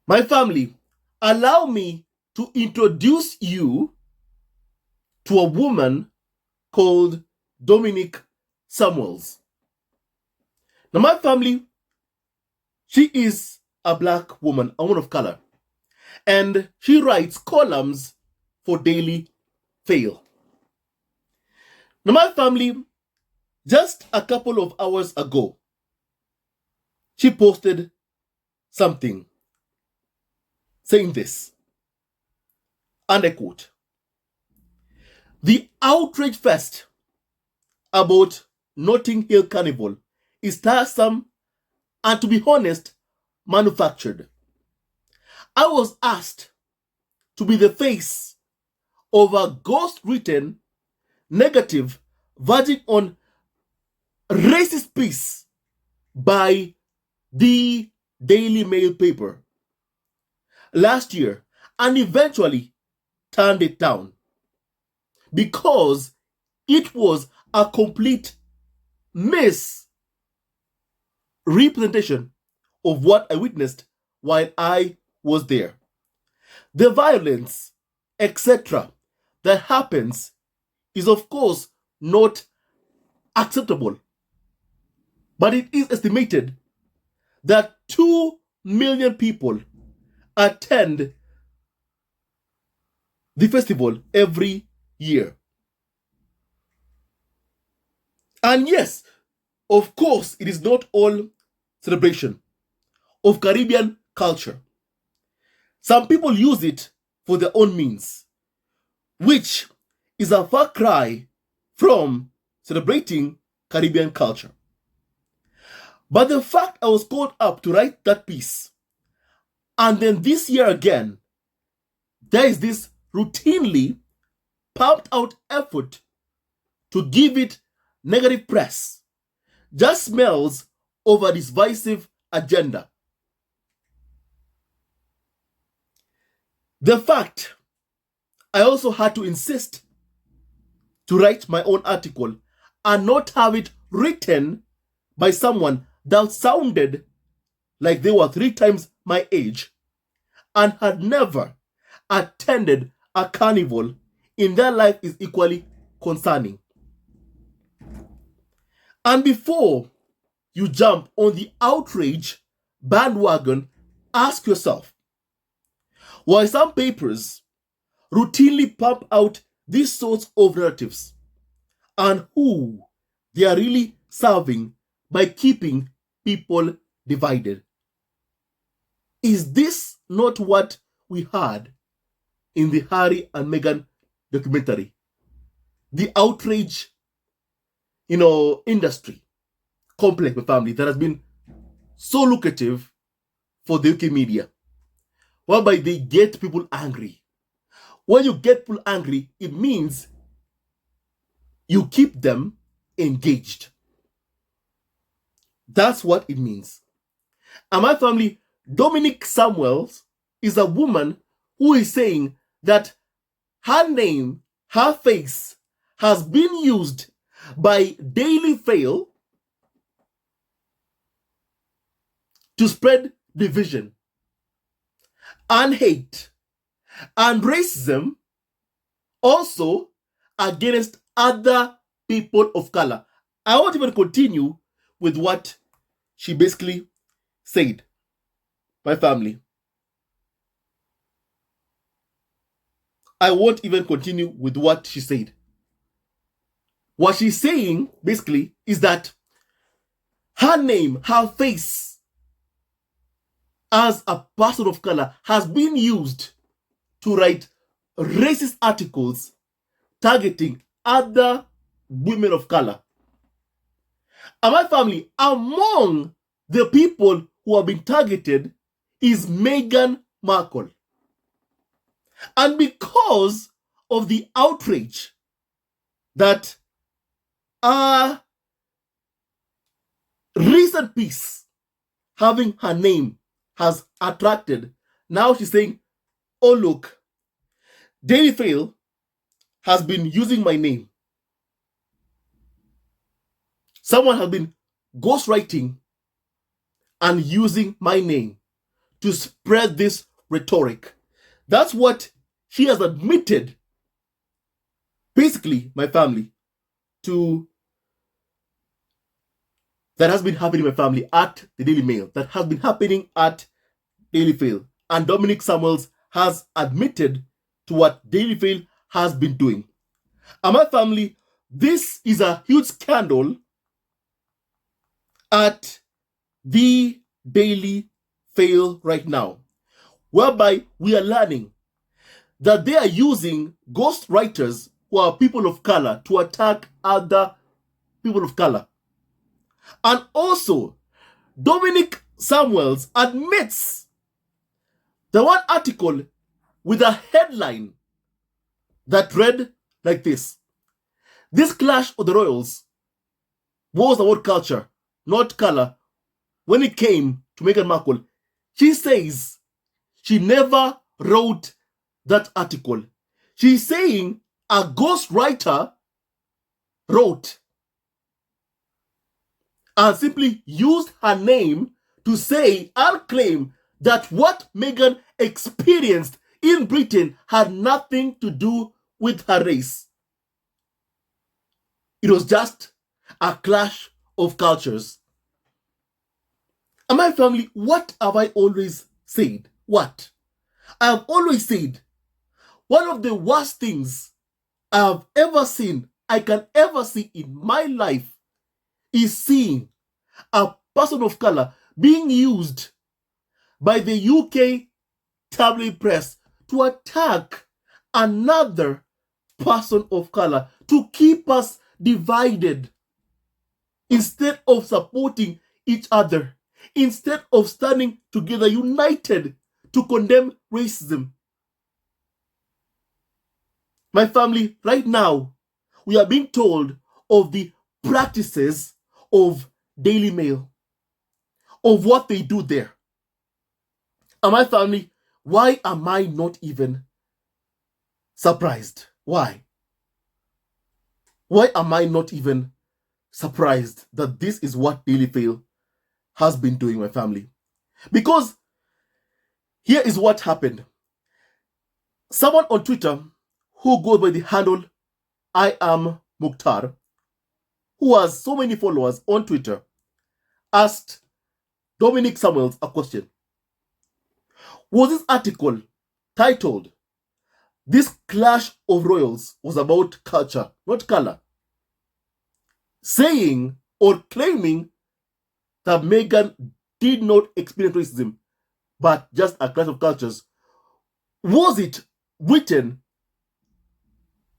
My family, allow me to introduce you to a woman called Dominique Samuels. Now, my family, she is a black woman, a woman of color, and she writes columns for Daily Fail. Now, my family, just a couple of hours ago, she posted something saying this, and I quote, "The outrage fest about Notting Hill Carnival is tiresome and, to be honest, manufactured. I was asked to be the face of a ghost-written, negative, verging on racist piece by the Daily Mail paper last year, and eventually turned it down because it was a complete misrepresentation of what I witnessed while I was there. The violence, etc., that happens is, of course, not acceptable. But it is estimated that 2 million people attend the festival every year. And yes, of course, it is not all celebration of Caribbean culture. Some people use it for their own means, which is a far cry from celebrating Caribbean culture. But the fact I was called up to write that piece, and then this year again, there is this routinely pumped out effort to give it negative press, just smells of a divisive agenda. The fact I also had to insist to write my own article and not have it written by someone that sounded like they were 3 times my age and had never attended a carnival in their life is equally concerning. And before you jump on the outrage bandwagon, ask yourself, why some papers routinely pump out these sorts of narratives and who they are really serving by keeping people divided. Is this not what we had in the Harry and Meghan documentary? The outrage, industry complex, my family, that has been so lucrative for the UK media, whereby they get people angry. When you get people angry, it means you keep them engaged. That's what it means. And my family, Dominique Samuels is a woman who is saying that her name, her face, has been used by Daily Fail to spread division and hate and racism also against other people of color. I won't even continue with what she basically said. My family, I won't even continue with what she said. What she's saying basically is that her name, her face as a person of color has been used to write racist articles targeting other women of color. And my family, among the people who have been targeted is Meghan Markle. And because of the outrage that a recent piece having her name has attracted, now she's saying, oh look, Daily Fail has been using my name. Someone has been ghostwriting and using my name to spread this rhetoric. That's what she has admitted, basically, my family, to that has been happening in my family at the Daily Mail, that has been happening at Daily Fail. And Dominique Samuels has admitted to what Daily Fail has been doing. And my family, this is a huge scandal at the Daily Fail right now, whereby we are learning that they are using ghost writers who are people of color to attack other people of color. And also, Dominique Samuels admits the one article with a headline that read like this: "This clash of the royals was about culture, not color." When it came to Meghan Markle, she says she never wrote that article. She's saying a ghostwriter wrote and simply used her name to say and claim that what Meghan experienced in Britain had nothing to do with her race. It was just a clash of cultures. And my family, what have I always said? What? I have always said one of the worst things I have ever seen, I can ever see in my life, is seeing a person of color being used by the UK tabloid press to attack another person of color, to keep us divided instead of supporting each other, instead of standing together united to condemn racism. My family, right now, we are being told of the practices of Daily Mail, of what they do there. And my family, why am I not even surprised? Why? Why am I not even surprised that this is what Daily Fail has been doing, my family? Because here is what happened. Someone on Twitter who goes by the handle I am Mukhtar, who has so many followers on Twitter, asked Dominique Samuels a question. Was this article titled "This Clash of Royals was about culture, not color," saying or claiming that Meghan did not experience racism, but just a clash of cultures? Was it written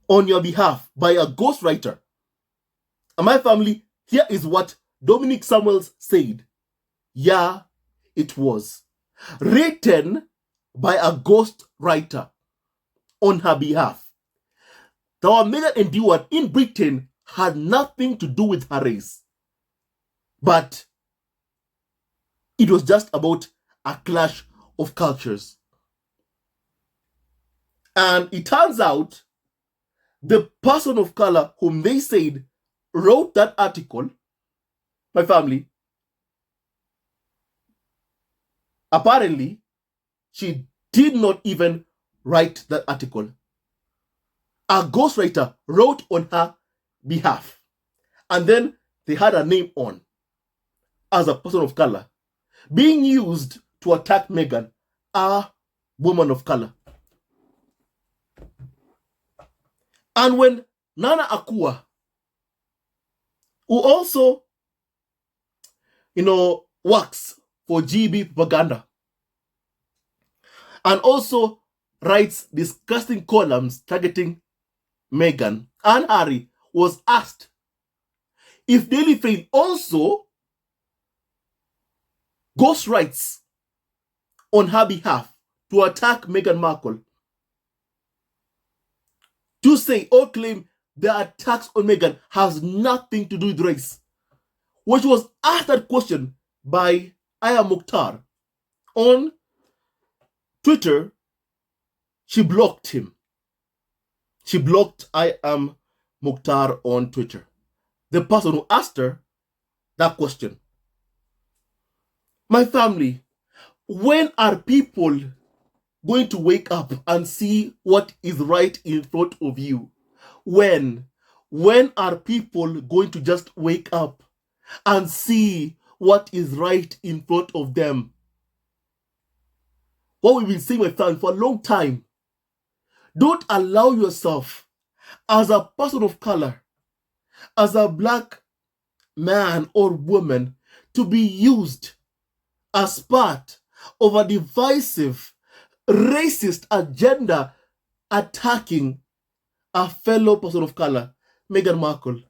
on your behalf by a ghostwriter? And my family, here is what Dominique Samuels said. Yeah, it was written by a ghostwriter on her behalf. The what Meghan endured in Britain had nothing to do with her race, but it was just about a clash of cultures. And it turns out the person of color whom they said wrote that article, my family, apparently she did not even write that article. A ghostwriter wrote on her behalf, and then they had her name on as a person of color, being used to attack Meghan, a woman of color. And when Nana Akua, who also, works for GB propaganda and also writes disgusting columns targeting Meghan and Harry, was asked if Daily Fail also ghostwrites on her behalf to attack Meghan Markle, to say or claim the attacks on Meghan has nothing to do with race. When she was asked that question by Aya Mukhtar on Twitter, she blocked him. She blocked I am Mukhtar on Twitter, the person who asked her that question. My family, when are people going to wake up and see what is right in front of you? When are people going to just wake up and see what is right in front of them? What we've been saying, my friend, for a long time, don't allow yourself as a person of color, as a black man or woman, to be used as part of a divisive, racist agenda attacking a fellow person of color, Meghan Markle.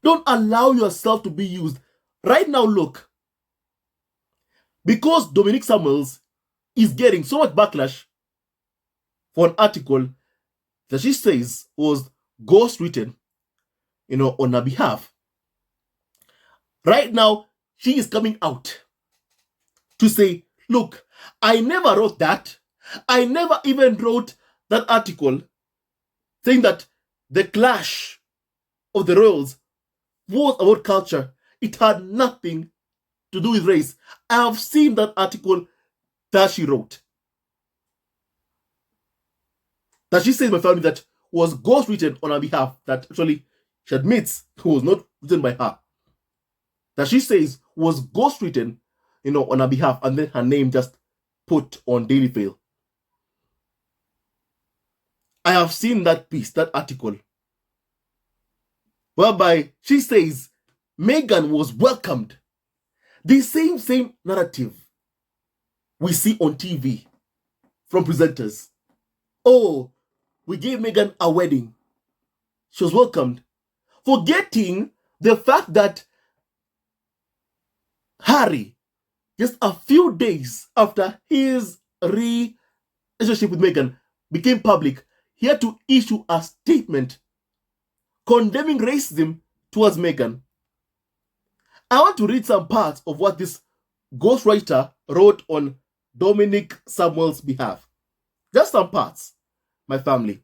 Don't allow yourself to be used. Right now, look, because Dominique Samuels is getting so much backlash for an article that she says was ghostwritten, on her behalf. Right now, she is coming out to say, look, I never wrote that. I never even wrote that article saying that the clash of the royals was about culture. It had nothing to do with race. I have seen that article that she wrote. That she says, my family, that was ghostwritten on her behalf, that actually she admits was not written by her. That she says was ghostwritten, on her behalf, and then her name just put on Daily Fail. I have seen that piece, that article, whereby she says Meghan was welcomed. The same narrative we see on TV from presenters. Oh, we gave Meghan a wedding. She was welcomed. Forgetting the fact that Harry, just a few days after his relationship with Meghan became public, he had to issue a statement condemning racism towards Meghan. I want to read some parts of what this ghostwriter wrote on Dominique Samuel's behalf. Just some parts, my family.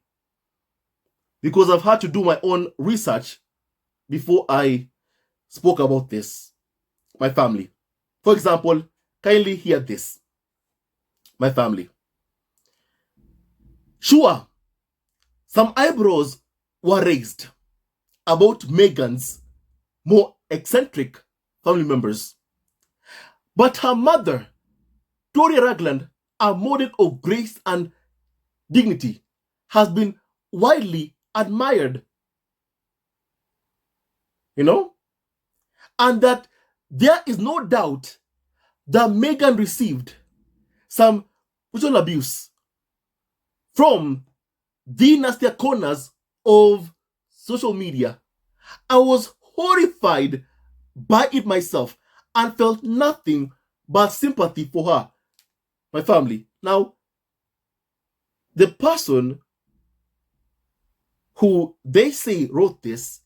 Because I've had to do my own research before I spoke about this, my family. For example, kindly hear this, my family. Sure, some eyebrows were raised about Meghan's more eccentric family members. But her mother, Doria Ragland, a model of grace and dignity, has been widely admired. And that there is no doubt that Meghan received some sexual abuse from the nastier corners of social media. I was horrified by it myself and felt nothing but sympathy for her, my family. Now, the person who they say wrote this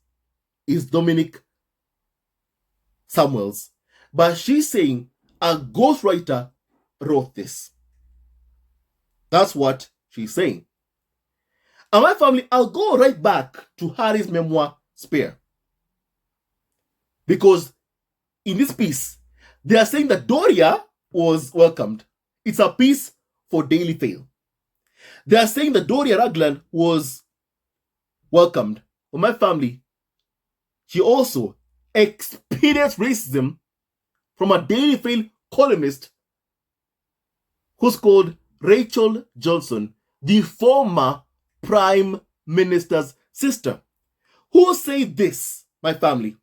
is Dominique Samuels, but she's saying a ghostwriter wrote this. That's what she's saying. And my family, I'll go right back to Harry's memoir, Spare. Because in this piece, they are saying that Doria was welcomed. It's a piece for Daily Fail. They are saying that Doria Ragland was welcomed. For my family, she also experienced racism from a Daily Fail columnist who's called Rachel Johnson, the former Prime Minister's sister, who said this, my family,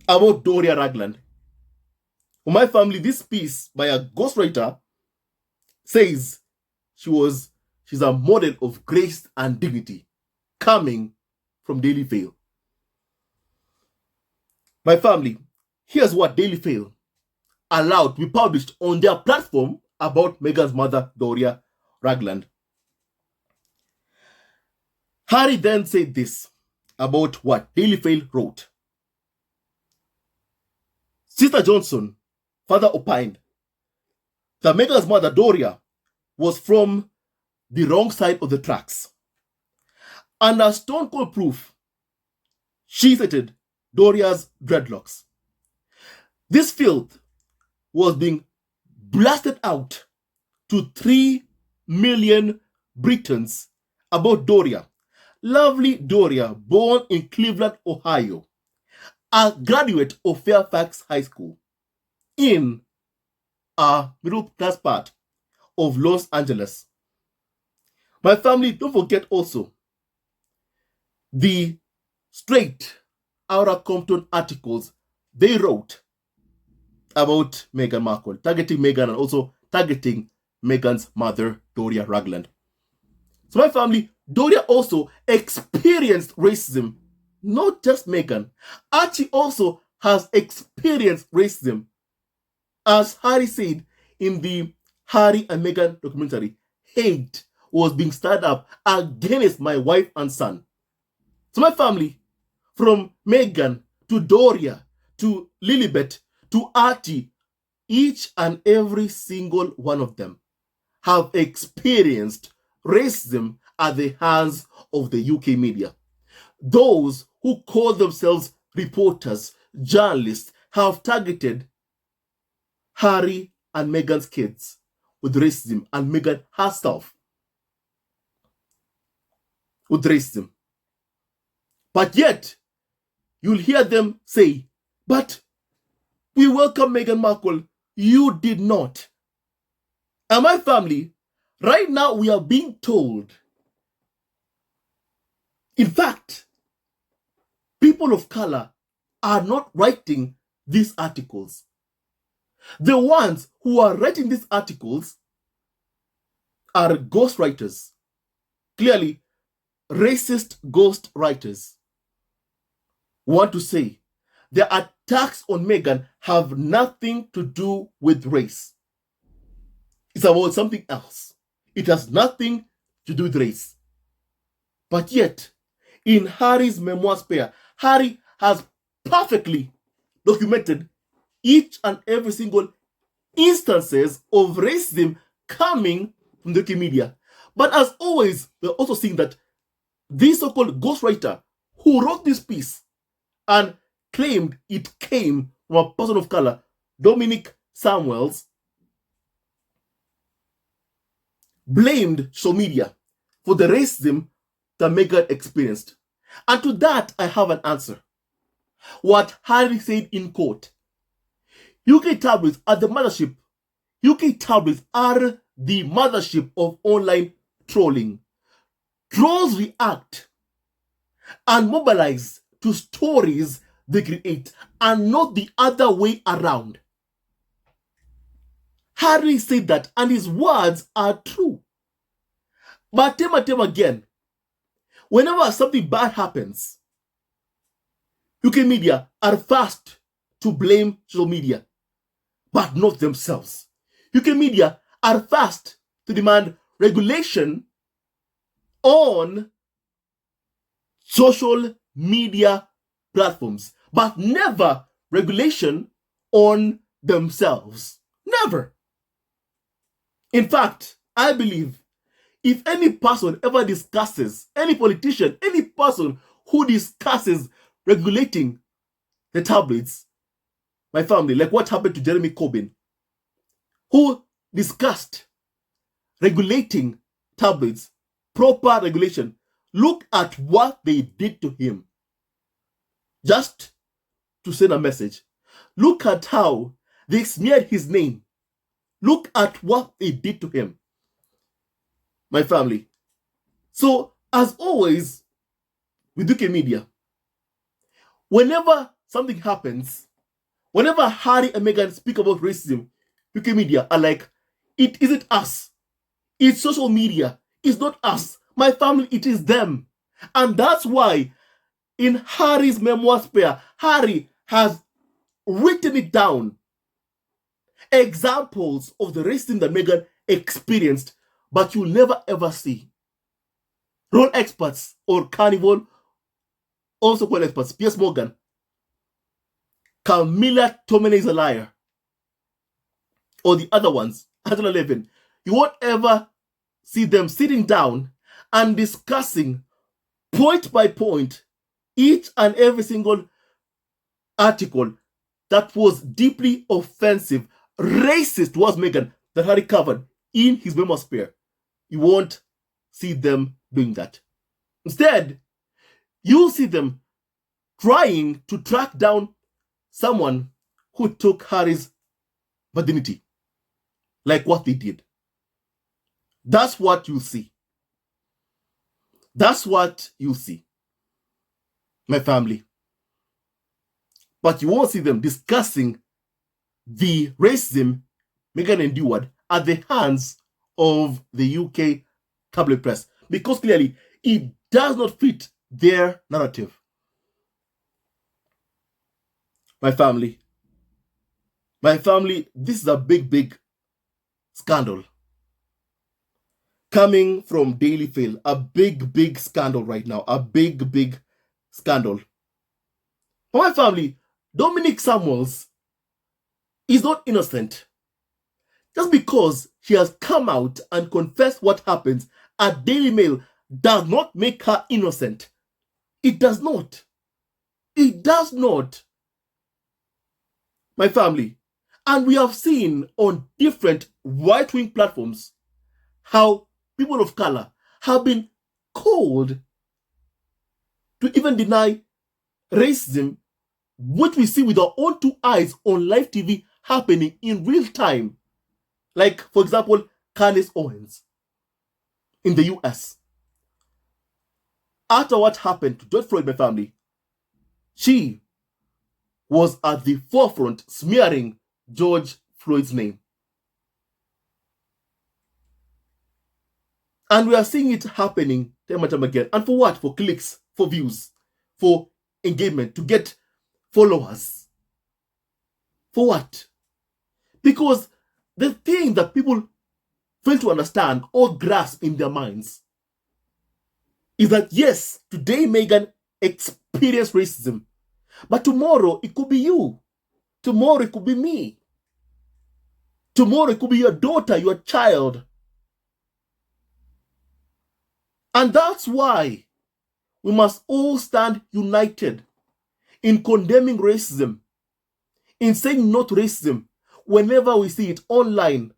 about Doria Ragland. For my family, this piece by a ghostwriter says she's a model of grace and dignity coming from Daily Fail. My family, here's what Daily Fail allowed to be published on their platform about Meghan's mother, Doria Ragland. Harry then said this about what Daily Fail wrote. Sister Johnson further opined that Meghan's mother, Doria, was from the wrong side of the tracks. And as stone cold proof, she cited Doria's dreadlocks. This filth was being blasted out to 3 million Britons about Doria. Lovely Doria, born in Cleveland, Ohio, a graduate of Fairfax High School in a middle class part of Los Angeles. My family, don't forget also the straight Outta Compton articles they wrote about Meghan Markle, targeting Meghan and also targeting Meghan's mother, Doria Ragland. So my family, Doria also experienced racism, not just Meghan. Archie also has experienced racism. As Harry said in the Harry and Meghan documentary, hate was being stirred up against my wife and son. So my family, from Meghan to Doria to Lilibet to Archie, each and every single one of them have experienced racism at the hands of the UK media. Those who call themselves reporters, journalists, have targeted Harry and Meghan's kids with racism, and Meghan herself with racism. But yet, you'll hear them say, but we welcome Meghan Markle. You did not. And my family, right now we are being told, in fact, people of color are not writing these articles. The ones who are writing these articles are ghostwriters. Clearly, racist ghostwriters want to say the attacks on Meghan have nothing to do with race. It's about something else. It has nothing to do with race. But yet, in Harry's memoir spare, Harry has perfectly documented each and every single instances of racism coming from the UK media. But as always, we're also seeing that this so-called ghostwriter who wrote this piece and claimed it came from a person of color, Dominique Samuels, blamed social media for the racism that Meghan experienced. And to that, I have an answer. What Harry said in court, UK tabloids are the mothership. UK tabloids are the mothership of online trolling. Trolls react and mobilize to stories they create, and not the other way around. Harry said that, and his words are true. But time and time again, whenever something bad happens, UK media are fast to blame social media, but not themselves. UK media are fast to demand regulation on social media platforms, but never regulation on themselves. Never. In fact, I believe if any person ever discusses, any politician, any person who discusses regulating the tabloids, my family, like what happened to Jeremy Corbyn, who discussed regulating tabloids, proper regulation, look at what they did to him just to send a message. Look at how they smeared his name. Look at what they did to him, my family. So, as always, with UK media, whenever something happens, whenever Harry and Meghan speak about racism, UK media are like, it isn't us. It's social media. It's not us. My family, it is them. And that's why in Harry's memoir spare, Harry has written it down. Examples of the racism that Meghan experienced, but you'll never ever see. Role experts or Carnival, also called experts, Piers Morgan, Camilla Tominey is a liar, or the other ones, Angela Levin, you won't ever see them sitting down and discussing point by point each and every single article that was deeply offensive, racist towards Meghan that Harry covered in his memosphere. You won't see them doing that. Instead, you'll see them trying to track down someone who took Harry's virginity, like what they did. That's what you see. That's what you see, my family. But you won't see them discussing the racism Meghan endured at the hands of the UK tabloid press, because clearly it does not fit their narrative. My family, this is a big scandal coming from Daily Fail. A big scandal right now. A big scandal. For my family, Dominique Samuels is not innocent. Just because she has come out and confessed what happens at Daily Mail does not make her innocent. It does not. It does not. My family. And we have seen on different right-wing platforms how people of color have been called to even deny racism, which we see with our own two eyes on live TV happening in real time. Like, for example, Candace Owens in the US. After what happened to George Floyd, my family, she was at the forefront smearing George Floyd's name. And we are seeing it happening time and time again. And for what? For clicks, for views, for engagement, to get followers. For what? Because the thing that people fail to understand or grasp in their minds is that, yes, today Meghan experienced racism, but tomorrow it could be you. Tomorrow it could be me. Tomorrow it could be your daughter, your child. And that's why we must all stand united in condemning racism, in saying no to racism whenever we see it online,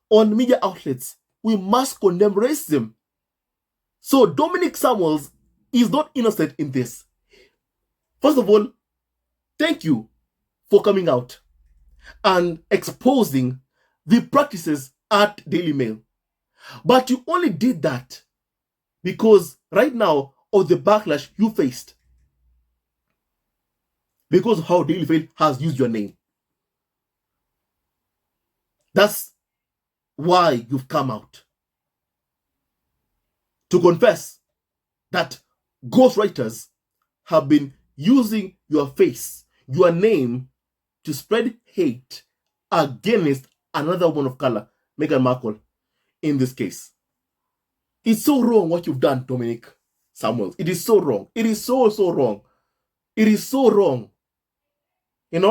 on media outlets. We must condemn racism. So Dominique Samuels is not innocent in this. First of all, thank you for coming out and exposing the practices at Daily Mail. But you only did that because right now of the backlash you faced, because of how Daily Mail has used your name. That's why you've come out to confess that ghostwriters have been using your face, your name, to spread hate against another woman of color, Meghan Markle, in this case. It's so wrong what you've done, Dominique Samuels. It is so wrong. It is so wrong. It is so wrong. It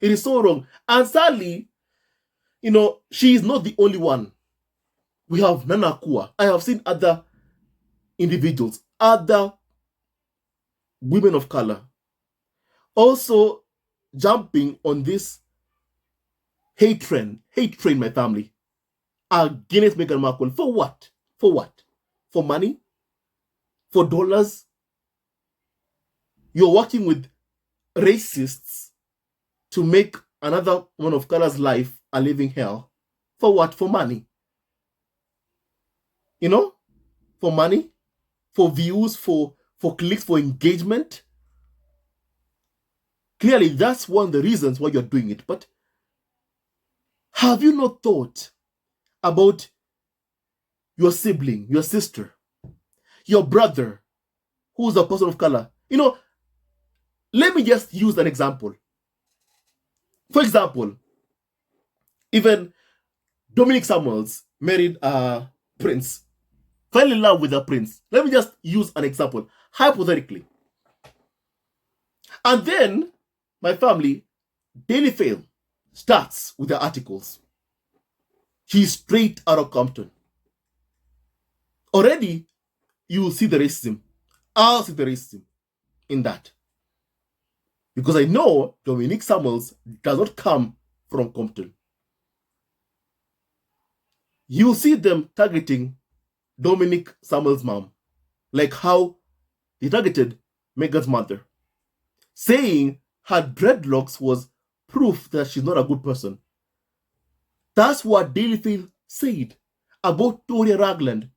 is so wrong. And sadly, she is not the only one. We have Nana Akua. I have seen other individuals, other women of color, also jumping on this hate train, my family, against Meghan Markle. For what? For what? For money? For dollars? You're working with racists to make another one of color's life a living hell. For what? For money. For money, for views, for clicks, for engagement. Clearly, that's one of the reasons why you're doing it. But have you not thought about your sibling, your sister, your brother, who's a person of color? Let me just use an example. For example, even Dominique Samuels married a prince, fell in love with a prince. Let me just use an example, hypothetically. And then, my family, Daily Fail starts with the articles. He's straight out of Compton. Already, you will see the racism. I'll see the racism in that. Because I know Dominique Samuels does not come from Compton. You'll see them targeting Dominique Samuel's mom, like how they targeted Meghan's mother, saying her dreadlocks was proof that she's not a good person. That's what Daily Faith said about Toria Ragland,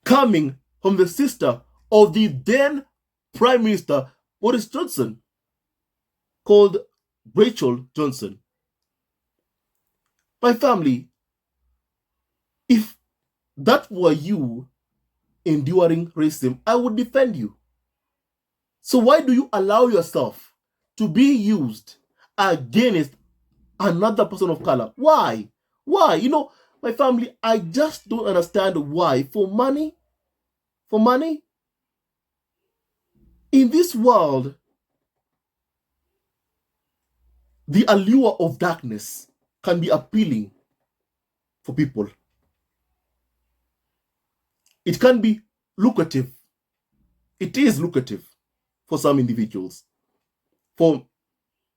coming from the sister of the then Prime Minister Boris Johnson, called Rachel Johnson. My family, if that were you enduring racism, I would defend you. So why do you allow yourself to be used against another person of color? Why? Why? You know, my family, I just don't understand why. For money? For money? In this world, the allure of darkness can be appealing for people. It can be lucrative. It is lucrative for some individuals. For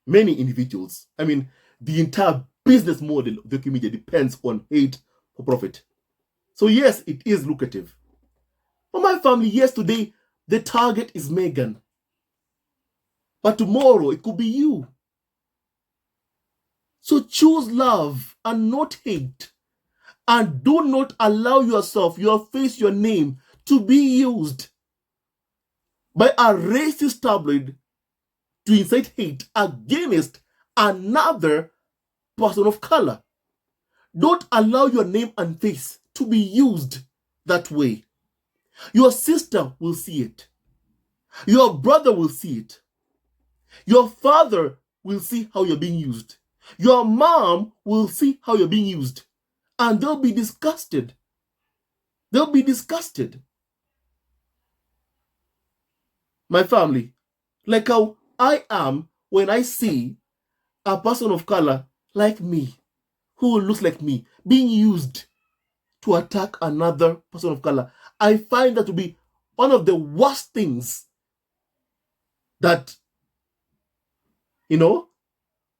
many individuals. I mean, the entire business model of the media depends on hate for profit. So yes, it is lucrative. For my family, yes, today the target is Meghan. But tomorrow it could be you. So choose love and not hate. And do not allow yourself, your face, your name to be used by a racist tabloid to incite hate against another person of color. Don't allow your name and face to be used that way. Your sister will see it. Your brother will see it. Your father will see how you're being used. Your mom will see how you're being used. And they'll be disgusted. They'll be disgusted. My family, like how I am when I see a person of color like me, who looks like me, being used to attack another person of color. I find that to be one of the worst things that,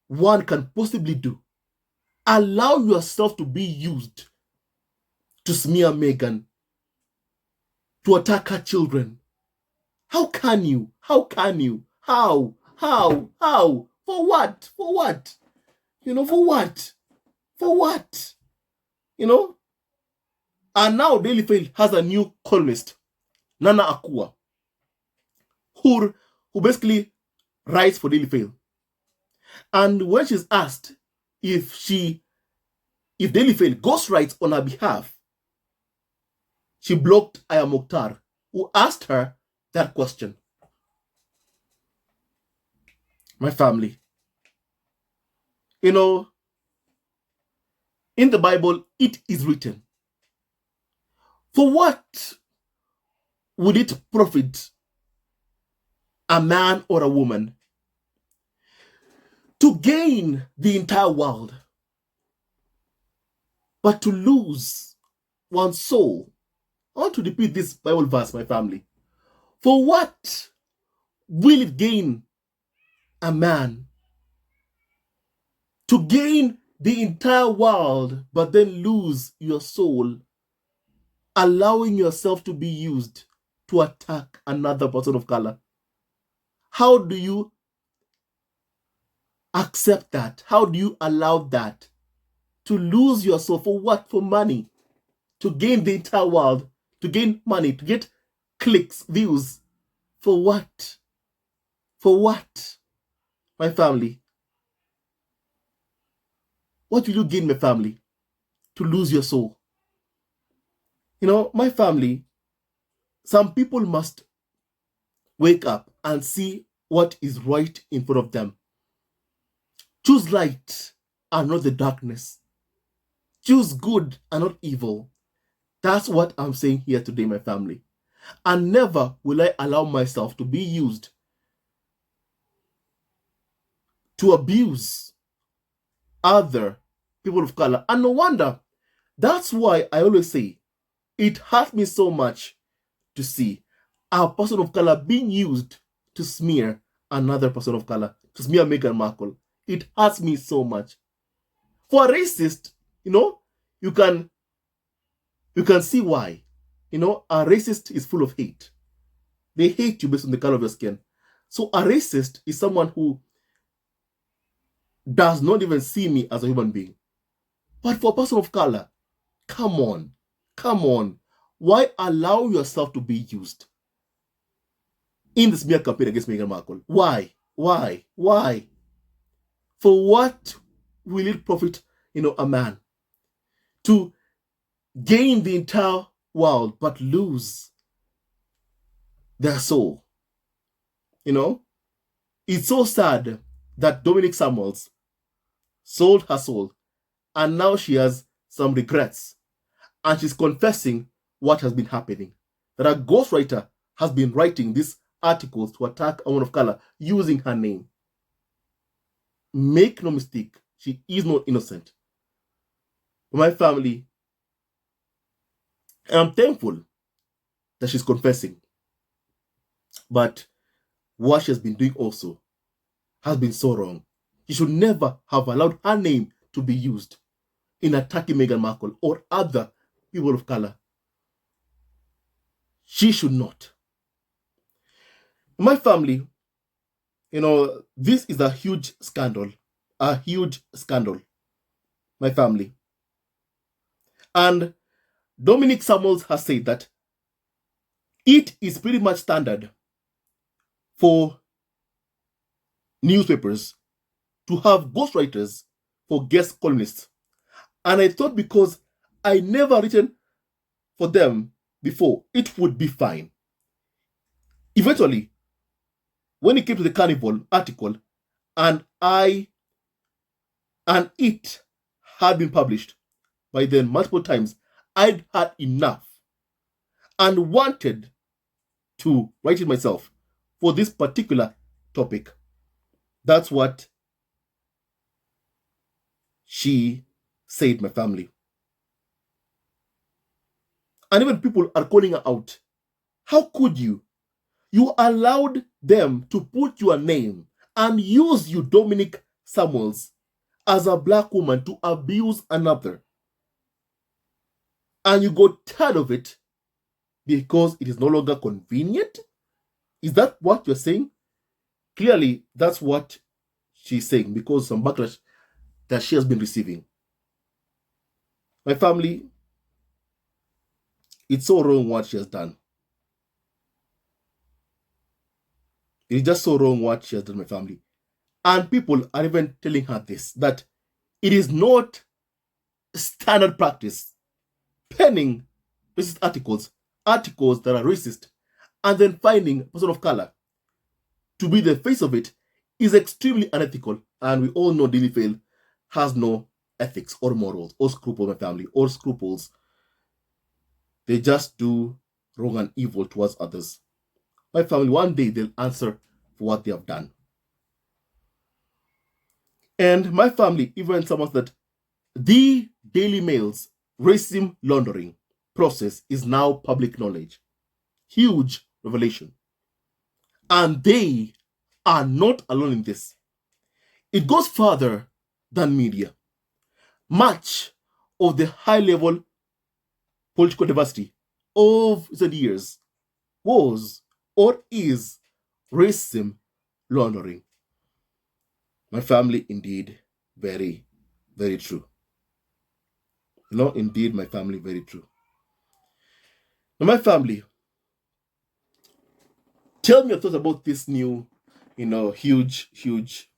one can possibly do. Allow yourself to be used to smear Meghan, to attack her children. How can you? How can you? How? For what? For what? For what? For what? And now Daily Faith has a new columnist, Nana Akua, who basically writes for Daily Faith. And when she's asked if Daily Faith ghostwrites on her behalf, she blocked Aya Mokhtar, who asked her that question. My family, in the Bible, it is written, for what would it profit a man or a woman to gain the entire world, but to lose one's soul? I want to repeat this Bible verse, my family. For what will it gain a man to gain the entire world, but then lose your soul, allowing yourself to be used to attack another person of color? How do you accept that? How do you allow that? To lose your soul for what? For money. To gain the entire world. To gain money. To get clicks, views. For what? For what? My family. What will you gain, my family? To lose your soul. My family, some people must wake up and see what is right in front of them. Choose light and not the darkness. Choose good and not evil. That's what I'm saying here today, my family. And never will I allow myself to be used to abuse other people of color. And no wonder. That's why I always say it hurt me so much to see a person of color being used to smear another person of color, to smear Meghan Markle. It hurts me so much. For a racist, you can see why. A racist is full of hate. They hate you based on the color of your skin. So a racist is someone who does not even see me as a human being. But for a person of color, come on. Why allow yourself to be used in the smear campaign against Meghan Markle? Why? For what will it profit, a man to gain the entire world but lose their soul? It's so sad that Dominique Samuels sold her soul and now she has some regrets and she's confessing what has been happening. That a ghostwriter has been writing these articles to attack a woman of color using her name. Make no mistake, she is not innocent. My family, I'm thankful that she's confessing. But what she has been doing also has been so wrong. She should never have allowed her name to be used in attacking Meghan Markle or other people of color. She should not. My family, this is a huge scandal. A huge scandal. My family. And Dominique Samuels has said that it is pretty much standard for newspapers to have ghostwriters for guest columnists. And I thought because I never written for them before, it would be fine. Eventually, when it came to the Carnival article, and it had been published by then multiple times, I'd had enough and wanted to write it myself for this particular topic. That's what she said, my family. And even people are calling her out. How could you? You allowed them to put your name and use you, Dominique Samuels, as a black woman to abuse another. And you got tired of it because it is no longer convenient? Is that what you're saying? Clearly, that's what she's saying because some backlash that she has been receiving. My family, it's so wrong what she has done. It's just so wrong what she has done, my family. And people are even telling her this, that it is not standard practice penning racist articles that are racist, and then finding a person of color to be the face of it is extremely unethical. And we all know Daily Fail has no ethics or morals or scruples, my family, or scruples. They just do wrong and evil towards others. My family, one day they'll answer for what they have done. And my family even summarized that the Daily Mail's racism laundering process is now public knowledge. Huge revelation. And they are not alone in this. It goes further than media. Much of the high-level political diversity of the years was or is racism laundering. My family, indeed, very, very true. Indeed, my family, very true. Now, my family, tell me your thoughts about this new, huge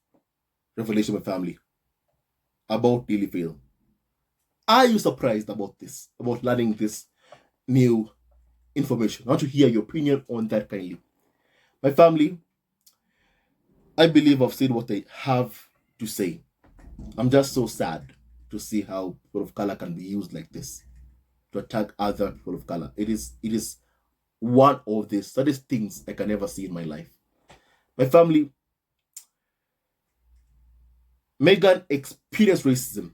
revelation, my family, about Daily Fail. Are you surprised about this, about learning this new information? I want to hear your opinion on that kindly. My family, I believe I've said what I have to say. I'm just so sad to see how people of color can be used like this to attack other people of color. It is one of the saddest things I can ever see in my life. My family, Meghan experienced racism,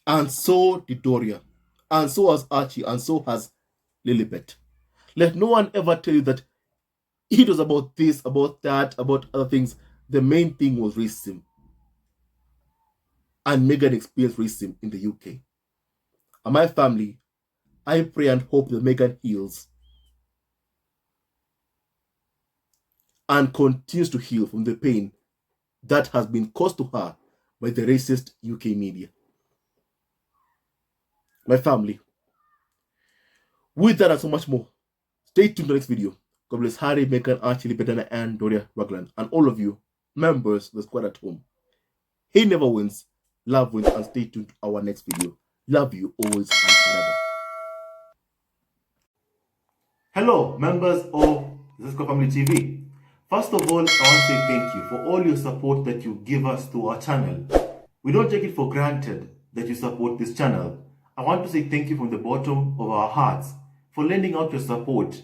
and so did Doria, and so has Archie, and so has Lilibet. Let no one ever tell you that it was about this, about that, about other things. the main thing was racism. And Meghan experienced racism in the UK. And my family, I pray and hope that Meghan heals and continues to heal from the pain that has been caused to her by the racist UK media. My family, with that and so much more, stay tuned to the next video. God bless Harry, Meghan, Archie, Bedana, and Doria Ragland, and all of you members of the squad at home. He never wins, love wins, and stay tuned to our next video. Love you always and forever. Hello, members of Zesco Family TV. First of all, I want to say thank you for all your support that you give us to our channel. We don't take it for granted that you support this channel. I want to say thank you from the bottom of our hearts for lending out your support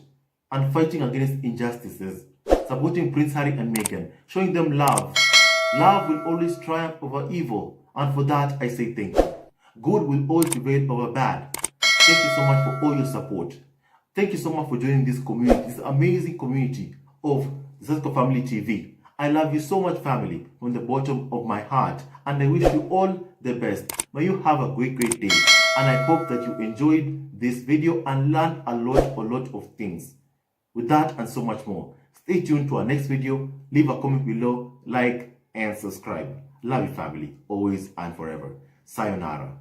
and fighting against injustices, supporting Prince Harry and Meghan, showing them love. Love will always triumph over evil, and for that I say thank you. Good will always prevail over bad. Thank you so much for all your support. Thank you so much for joining this community, this amazing community of Zesco Family TV. I love you so much, family, from the bottom of my heart, and I wish you all the best. May you have a great day, and I hope that you enjoyed this video and learned a lot of things. With that and so much more, stay tuned to our next video. Leave a comment below, like, and subscribe. Love you, family, always and forever. Sayonara.